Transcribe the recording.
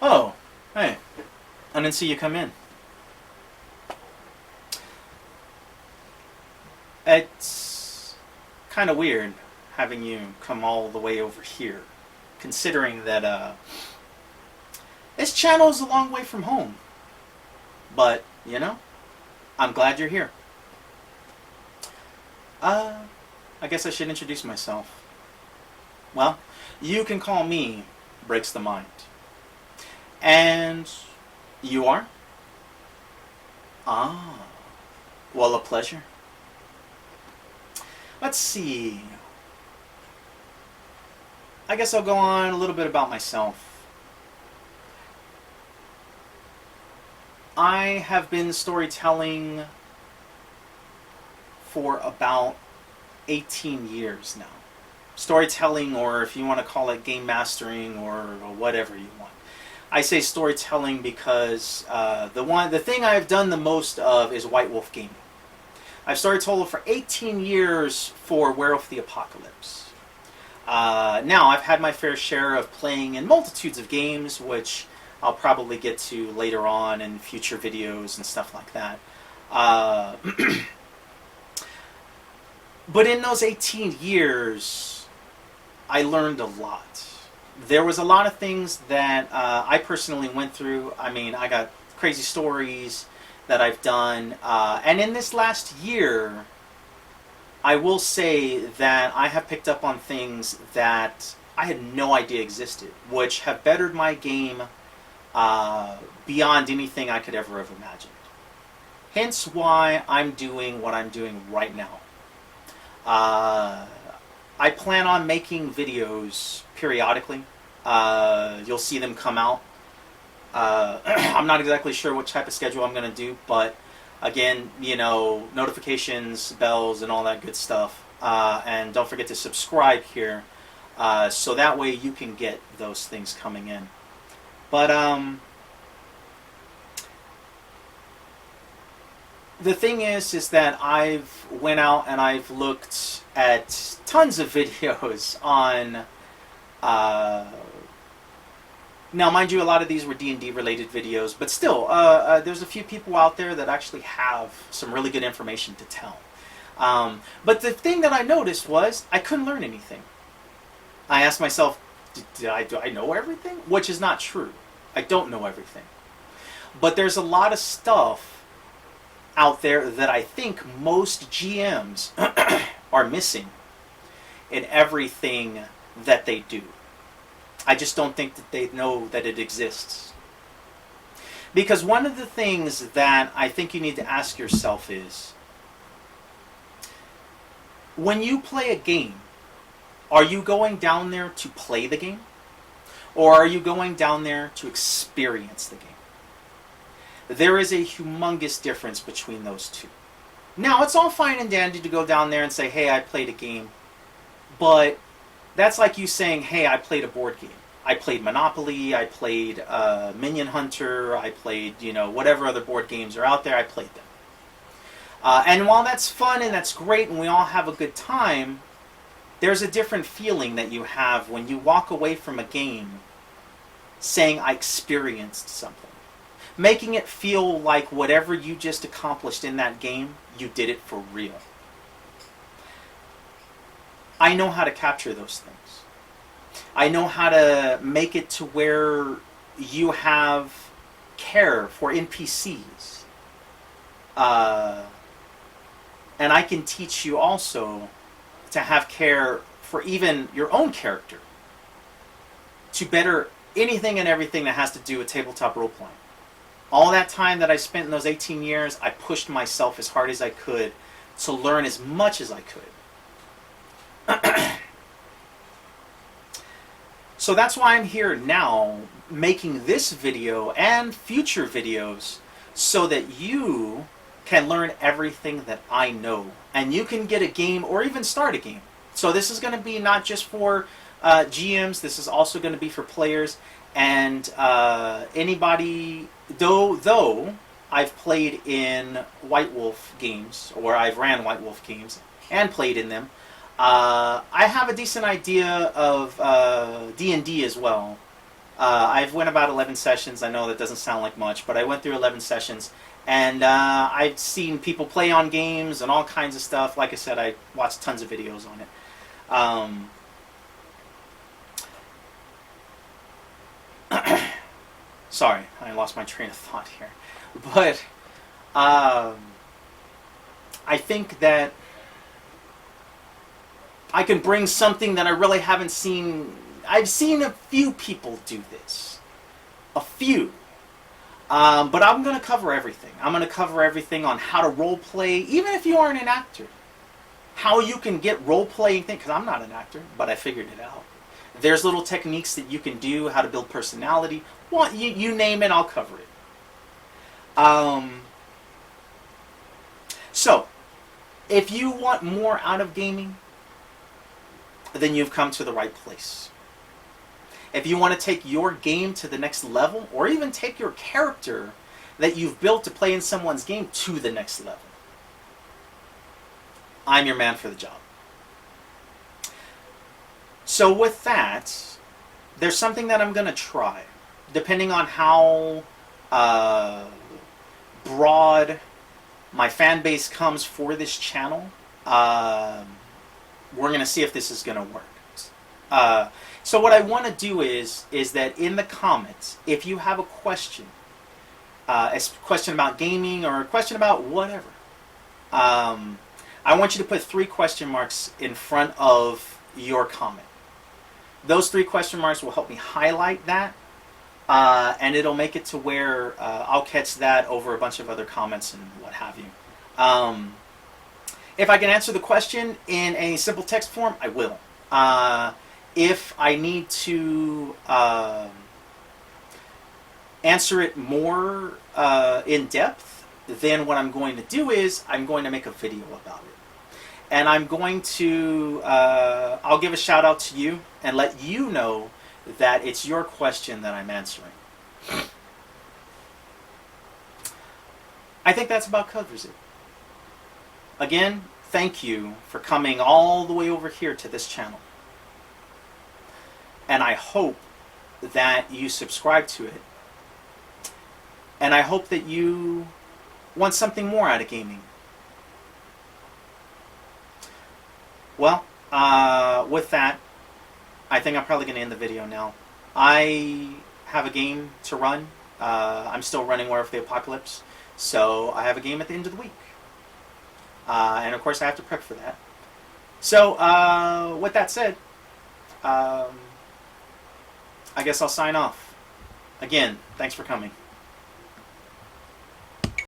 Oh, hey. I didn't see you come in. It's kind of weird having you come all the way over here, considering that this channel is a long way from home. But, I'm glad you're here. Uh, I guess I should introduce myself. Well, you can call me Breaks the Mind. And you are? Ah, well, a pleasure. Let's see. I guess I'll go on a little bit about myself. I have been storytelling for about 18 years now. Storytelling, or if you want to call it game mastering, or whatever you want. I say storytelling because the thing I've done the most of is White Wolf gaming. I've storytold for 18 years for Werewolf the Apocalypse. Now, I've had my fair share of playing in multitudes of games, which I'll probably get to later on in future videos and stuff like that. Uh, but in those 18 years, I learned a lot. There was a lot of things that I personally went through. I mean, I got crazy stories that I've done. And in this last year, I will say that I have picked up on things that I had no idea existed, which have bettered my game beyond anything I could ever have imagined. Hence why I'm doing what I'm doing right now. I plan on making videos periodically. You'll see them come out. I'm not exactly sure what type of schedule I'm going to do, but again, notifications, bells, and all that good stuff. And don't forget to subscribe here, so that way you can get those things coming in. But the thing is that I've went out and I've looked at tons of videos on. Now, mind you, a lot of these were D&D related videos, but still, there's a few people out there that actually have some really good information to tell. But the thing that I noticed was I couldn't learn anything. I asked myself, do I know everything? Which is not true. I don't know everything. But there's a lot of stuff out there that I think most GMs are missing in everything that they do. I just don't think that they know that it exists. Because one of the things that I think you need to ask yourself is, when you play a game, are you going down there to play the game? Or are you going down there to experience the game? There is a humongous difference between those two. Now, it's all fine and dandy to go down there and say, hey, I played a game. But that's like you saying, hey, I played a board game. I played Monopoly, I played Minion Hunter, I played, whatever other board games are out there, I played them. And while that's fun and that's great and we all have a good time, there's a different feeling that you have when you walk away from a game saying, I experienced something. Making it feel like whatever you just accomplished in that game, you did it for real. I know how to capture those things. I know how to make it to where you have care for NPCs. And I can teach you also to have care for even your own character, to better anything and everything that has to do with tabletop role-playing. All that time that I spent in those 18 years, I pushed myself as hard as I could to learn as much as I could. So that's why I'm here now, making this video and future videos so that you can learn everything that I know. And you can get a game or even start a game. So this is going to be not just for GMs, this is also going to be for players. And anybody, though I've played in White Wolf games, or I've ran White Wolf games and played in them, I have a decent idea of D&D as well. I've went about 11 sessions. I know that doesn't sound like much, but I went through 11 sessions, and I've seen people play on games and all kinds of stuff. Like I said, I watched tons of videos on it. Um, sorry, I lost my train of thought here. But I think that I can bring something that I really haven't seen. I've seen a few people do this. A few. But I'm going to cover everything. I'm going to cover everything on how to role play, even if you aren't an actor. How you can get role playing things, because I'm not an actor, but I figured it out. There's little techniques that you can do, how to build personality. Well, you name it, I'll cover it. So, if you want more out of gaming, then you've come to the right place. If you want to take your game to the next level, or even take your character that you've built to play in someone's game to the next level, I'm your man for the job. So with that, there's something that I'm going to try. Depending on how broad my fan base comes for this channel, we're going to see if this is going to work. So what I want to do is that in the comments, if you have a question about gaming or a question about whatever, I want you to put 3 question marks in front of your comment. Those 3 question marks will help me highlight that, and it'll make it to where I'll catch that over a bunch of other comments and what have you. If I can answer the question in a simple text form, I will. If I need to answer it more in depth, then what I'm going to do is I'm going to make a video about it. And I'm going to, I'll give a shout out to you and let you know that it's your question that I'm answering. I think that's about covers it. Again, thank you for coming all the way over here to this channel. And I hope that you subscribe to it. And I hope that you want something more out of gaming. Well, with that, I think I'm probably going to end the video now. I have a game to run. I'm still running War of the Apocalypse. So I have a game at the end of the week. And of course I have to prep for that. So with that said, I guess I'll sign off. Again, thanks for coming.